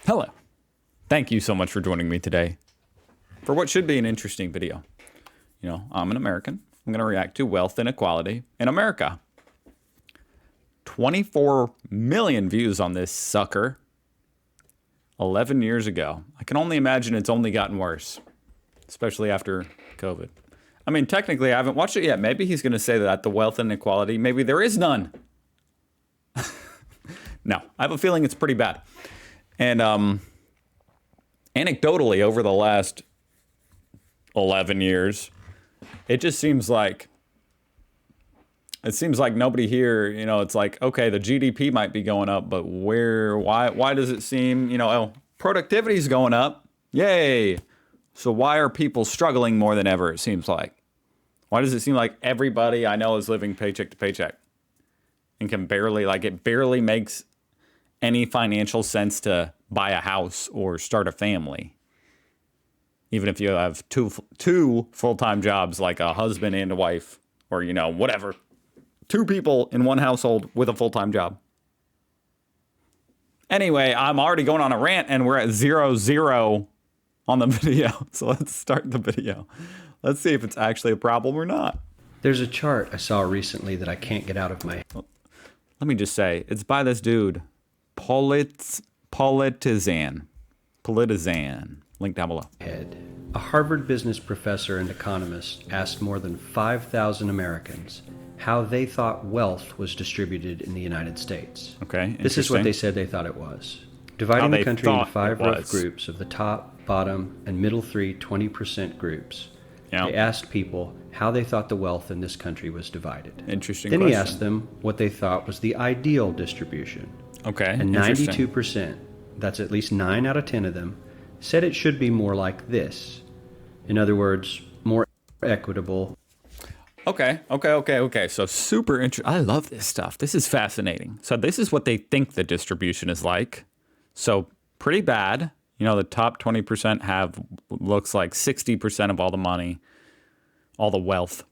Hello. Thank you so much for joining me today for what should be an interesting video. You know, I'm an American. I'm going to react to wealth inequality in America. 24 million views on this sucker 11 years ago. I can only imagine it's only gotten worse, especially after COVID. I mean, technically, I haven't watched it yet. Maybe he's going to say that the wealth inequality, maybe there is none. No, I have a feeling it's pretty bad. And anecdotally, over the last 11 years, it just seems like nobody here, you know, it's like, okay, the GDP might be going up, but why does it seem, you know, oh, productivity's going up. Yay. So why are people struggling more than ever, it seems like? Why does it seem like everybody I know is living paycheck to paycheck and can barely, like, it barely makes any financial sense to buy a house or start a family? Even if you have two full-time jobs, like a husband and a wife, or, you know, whatever. Two people in one household with a full-time job. Anyway, I'm already going on a rant and we're at 0-0 on the video. So let's start the video. Let's see if it's actually a problem or not. There's a chart I saw recently that I can't get out of my head. Let me just say, it's by this dude, Politizan. Link down below. A Harvard business professor and economist asked more than 5,000 Americans how they thought wealth was distributed in the United States. Okay, this is what they said they thought it was. Dividing the country into 5 rough groups of the top, bottom, and middle 20% groups. Yep. They asked people how they thought the wealth in this country was divided. Interesting Then question. he asked them what they thought was the ideal distribution. Okay, and 92%, that's at least 9 out of 10 of them, said it should be more like this. In other words, more equitable. Okay. So super interesting. I love this stuff. This is fascinating. So this is what they think the distribution is like. So pretty bad. You know, the top 20% have, looks like 60% of all the money, all the wealth.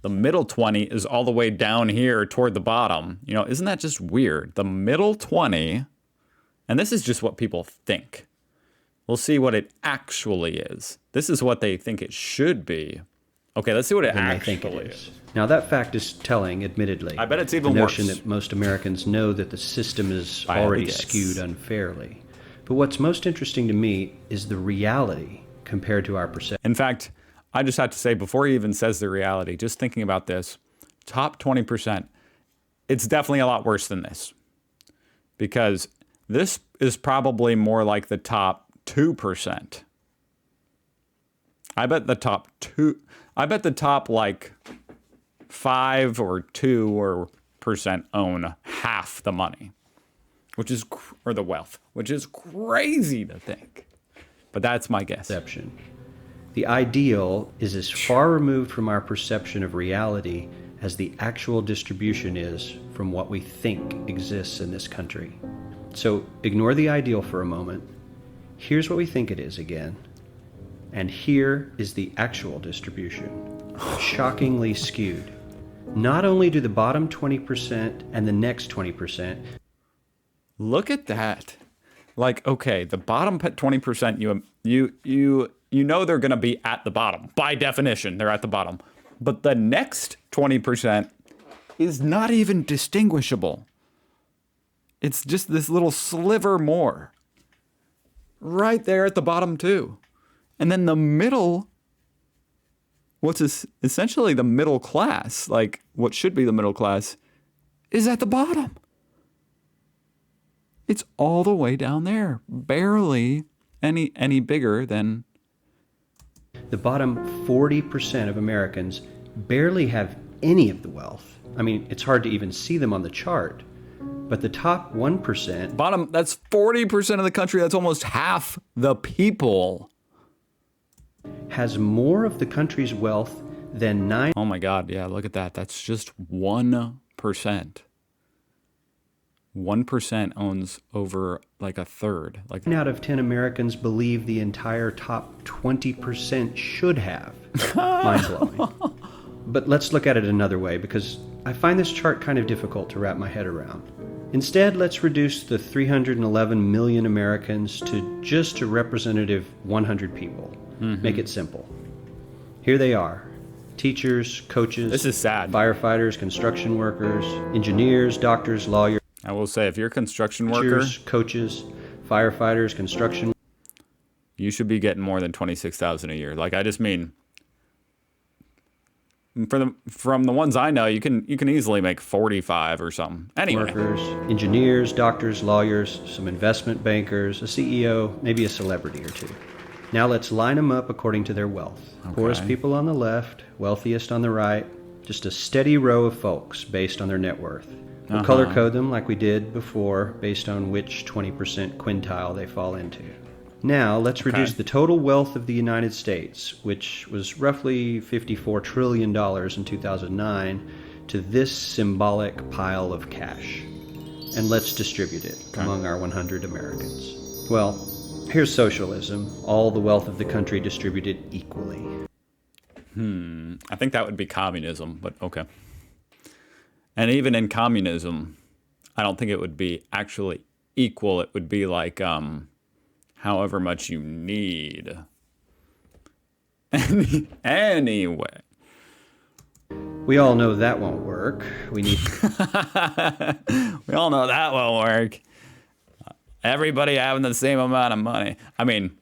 The middle 20 is all the way down here toward the bottom. You know, isn't that just weird? The middle 20, and this is just what people think. We'll see what it actually is. This is what they think it should be. Okay, let's see what it actually is. Now that fact is telling, admittedly. I bet it's even the worse. notion that most Americans know that the system is already skewed unfairly. But what's most interesting to me is the reality compared to our perception. In fact, I just have to say, before he even says the reality, just thinking about this, top 20%, it's definitely a lot worse than this. Because this is probably more like the top 2%. I bet the top like 5 or 2% own half the money, or the wealth, which is crazy to think. But that's my guess. The ideal is as far removed from our perception of reality as the actual distribution is from what we think exists in this country. So ignore the ideal for a moment. Here's what we think it is again. And here is the actual distribution. Shockingly skewed. Not only do the bottom 20% and the next 20%. Look at that. Like, okay, the bottom 20%, you know they're going to be at the bottom. By definition, they're at the bottom. But the next 20% is not even distinguishable. It's just this little sliver more. Right there at the bottom, too. And then the middle, what's essentially the middle class, like what should be the middle class, is at the bottom. It's all the way down there. Barely any bigger than... The bottom 40% of Americans barely have any of the wealth. I mean, it's hard to even see them on the chart. But the top 1%... Bottom, that's 40% of the country. That's almost half the people. Has more of the country's wealth than 9... Oh my God, yeah, look at that. That's just 1%. 1% owns over like a third. Like 9 out of 10 Americans believe the entire top 20% should have. Mind-blowing. But let's look at it another way, because I find this chart kind of difficult to wrap my head around. Instead, let's reduce the 311 million Americans to just a representative 100 people. Make it simple. Here they are. Teachers, coaches, This is sad. firefighters, construction workers, engineers, doctors, lawyers, I will say, if you're a construction worker, coaches, firefighters, construction. you should be getting more than $26,000 a year. Like, I just mean, from the ones I know, you can easily make 45 or something. Anyway, Workers, engineers, doctors, lawyers, some investment bankers, a CEO, maybe a celebrity or two. Now let's line them up according to their wealth. Poorest people on the left, wealthiest on the right, just a steady row of folks based on their net worth. We'll color code them like we did before based on which 20% quintile they fall into. Now let's reduce the total wealth of the United States, which was roughly $54 trillion in 2009, to this symbolic pile of cash. And let's distribute it among our 100 Americans. Well, here's socialism, all the wealth of the country distributed equally. I think that would be communism, but okay. And even in communism, I don't think it would be actually equal. It would be like however much you need. Anyway. We all know that won't work. We need We all know that won't work. Everybody having the same amount of money. I mean,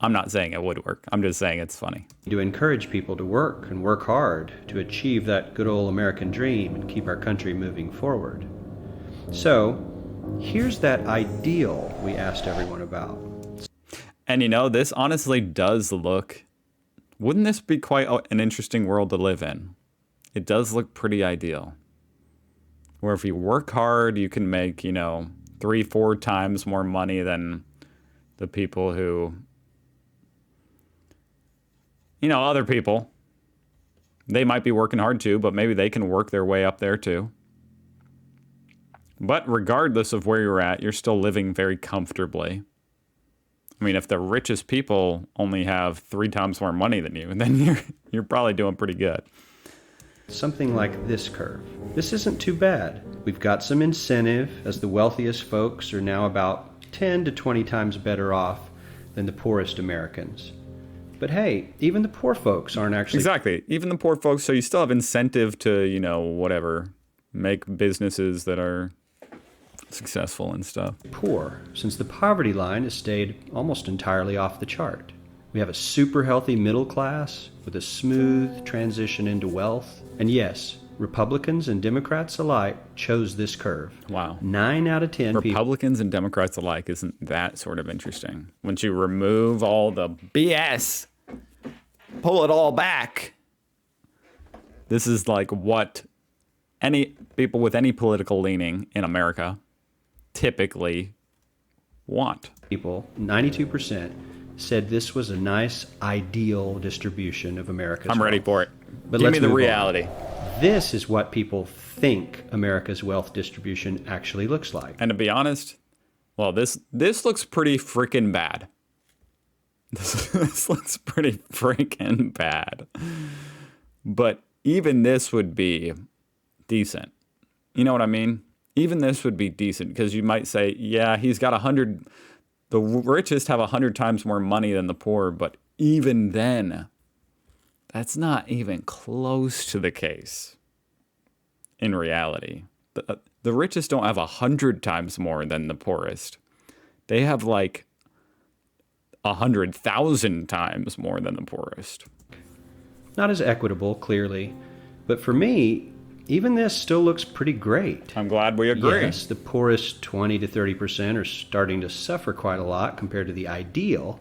I'm not saying it would work. I'm just saying it's funny. to encourage people to work and work hard to achieve that good old American dream and keep our country moving forward. So, here's that ideal we asked everyone about. And this honestly does look, wouldn't this be quite an interesting world to live in? It does look pretty ideal. Where if you work hard, you can make, 3-4 times more money than the people who, other people. They might be working hard too, but maybe they can work their way up there too. But regardless of where you're at, you're still living very comfortably. I mean, if the richest people only have 3 times more money than you, then you're probably doing pretty good. Something like this curve. This isn't too bad. We've got some incentive, as the wealthiest folks are now about 10 to 20 times better off than the poorest Americans. But hey, even the poor folks aren't actually... Exactly. Even the poor folks, so you still have incentive to, make businesses that are successful and stuff. poor, since the poverty line has stayed almost entirely off the chart. We have a super healthy middle class with a smooth transition into wealth. And yes, Republicans and Democrats alike chose this curve. Wow. 9 out of 10 people. Republicans and Democrats alike isn't that sort of interesting. Once you remove all the BS, pull it all back. This is like what any people with any political leaning in America typically want. People, 92%, said this was a nice, ideal distribution of America's I'm ready wealth. for it. But Give let's me the move on. reality. This is what people think America's wealth distribution actually looks like. And to be honest, well, this looks pretty freaking bad. This looks pretty freaking bad. But even this would be decent. You know what I mean? Even this would be decent because you might say, yeah, he's got 100. The richest have 100 times more money than the poor, but even then, that's not even close to the case in reality. The richest don't have 100 times more than the poorest. They have like 100,000 times more than the poorest. Not as equitable, clearly, but for me, even this still looks pretty great. I'm glad we agree. Yes, the poorest 20 to 30% are starting to suffer quite a lot compared to the ideal,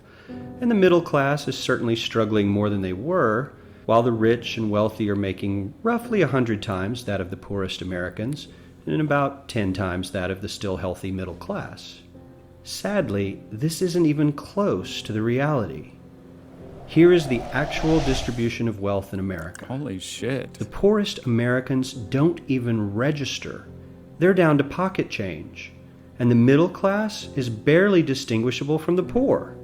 and the middle class is certainly struggling more than they were, while the rich and wealthy are making roughly 100 times that of the poorest Americans and about 10 times that of the still healthy middle class. Sadly, this isn't even close to the reality. Here is the actual distribution of wealth in America. Holy shit. The poorest Americans don't even register. They're down to pocket change. And the middle class is barely distinguishable from the poor.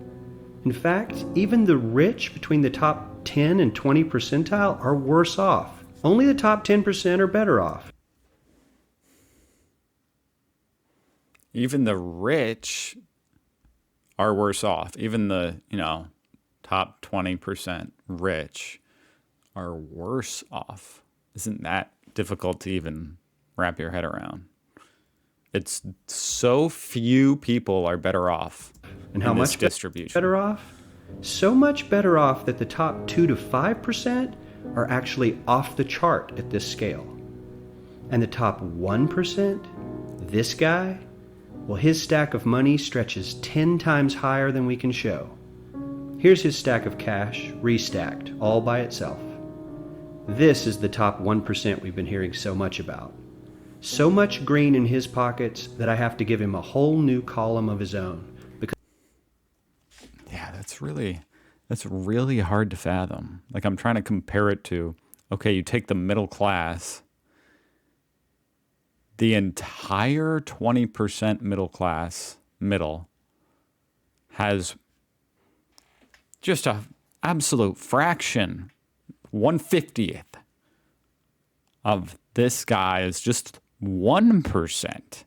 In fact, even the rich between the top 10 and 20 percentile are worse off. Only the top 10% are better off. even the rich are worse off. Even the, top 20% rich are worse off. Isn't that difficult to even wrap your head around? It's so few people are better off. And how in this much distribution. better off? So much better off that the top 2 to 5% are actually off the chart at this scale. And the top 1%, this guy, well, his stack of money stretches 10 times higher than we can show. Here's his stack of cash, restacked, all by itself. This is the top 1% we've been hearing so much about. So much green in his pockets that I have to give him a whole new column of his own. Yeah, that's really hard to fathom. Like, I'm trying to compare it to, okay, you take the middle class, the entire 20% middle class, has just a absolute fraction, 1/50th of this guy is just 1%.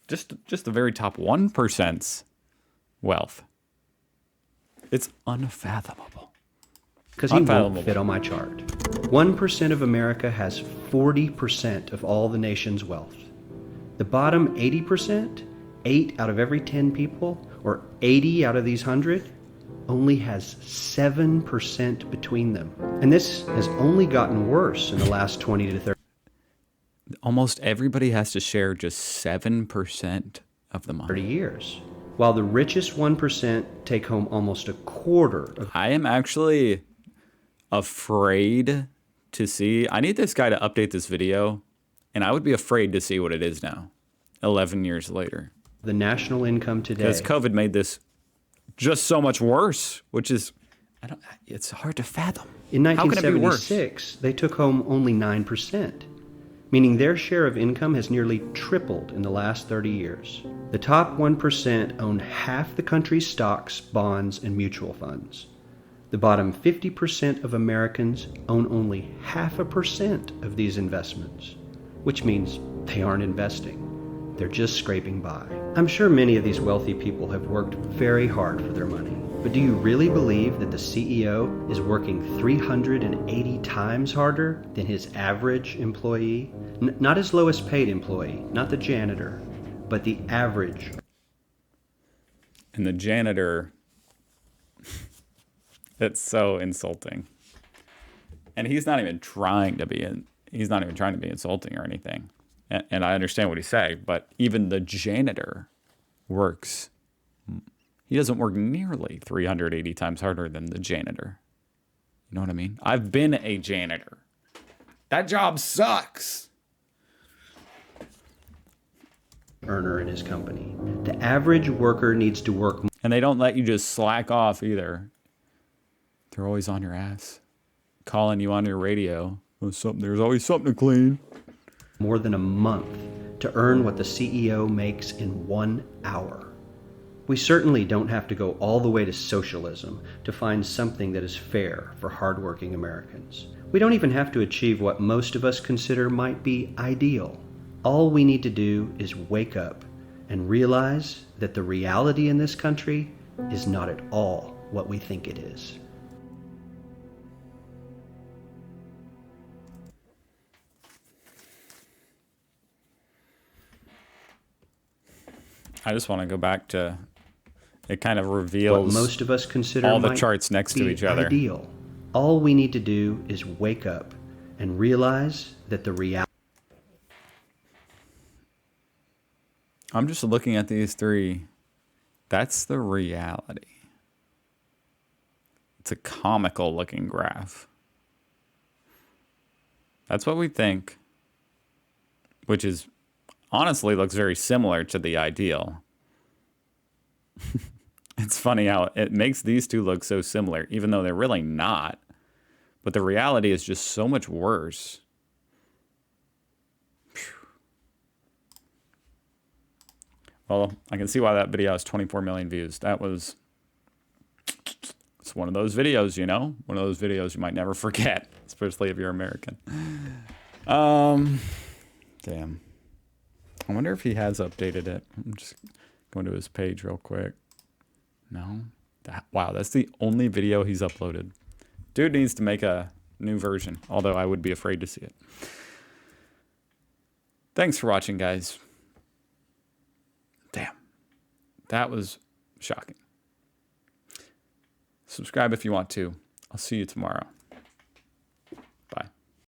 Just the very top 1%'s wealth. It's unfathomable. Because he won't fit on my chart. 1% of America has 40% of all the nation's wealth. The bottom 80%, 8 out of every 10 people, or 80 out of these 100, only has 7% between them. And this has only gotten worse in the last 20 to 30. Almost everybody has to share just 7% of the money. 30 years. While the richest 1% take home almost a quarter of. I am actually afraid to see. I need this guy to update this video, and I would be afraid to see what it is now, 11 years later. The national income today. Because COVID made this just so much worse, which is, it's hard to fathom. In How can it be worse? 1976, they took home only 9%, meaning their share of income has nearly tripled in the last 30 years. The top 1% own half the country's stocks, bonds, and mutual funds. The bottom 50% of Americans own only 0.5% of these investments, which means they aren't investing. They're just scraping by. I'm sure many of these wealthy people have worked very hard for their money. But do you really believe that the CEO is working 380 times harder than his average employee? Not his lowest paid employee, not the janitor, but the average. And the janitor, it's so insulting. And he's not even trying to be insulting or anything. And I understand what he's saying, but even the janitor works. He doesn't work nearly 380 times harder than the janitor. You know what I mean? I've been a janitor. That job sucks. Earner in his company. The average worker needs to work. And they don't let you just slack off either. They're always on your ass, calling you on your radio. There's always something to clean. More than a month to earn what the CEO makes in 1 hour. We certainly don't have to go all the way to socialism to find something that is fair for hardworking Americans. We don't even have to achieve what most of us consider might be ideal. All we need to do is wake up and realize that the reality in this country is not at all what we think it is. I just want to go back to, it kind of reveals what most of us consider all the charts next to each other. Ideal. All we need to do is wake up and realize that the reality. I'm just looking at these three. That's the reality. It's a comical looking graph. That's what we think, which is honestly looks very similar to the ideal. It's funny how it makes these two look so similar, even though they're really not. But the reality is just so much worse. Well, I can see why that video has 24 million views. It's one of those videos, you know? One of those videos you might never forget, especially if you're American. Damn. I wonder if he has updated it. I'm just going to his page real quick. No. Wow, that's the only video he's uploaded. Dude needs to make a new version, although I would be afraid to see it. Thanks for watching, guys. Damn. That was shocking. Subscribe if you want to. I'll see you tomorrow.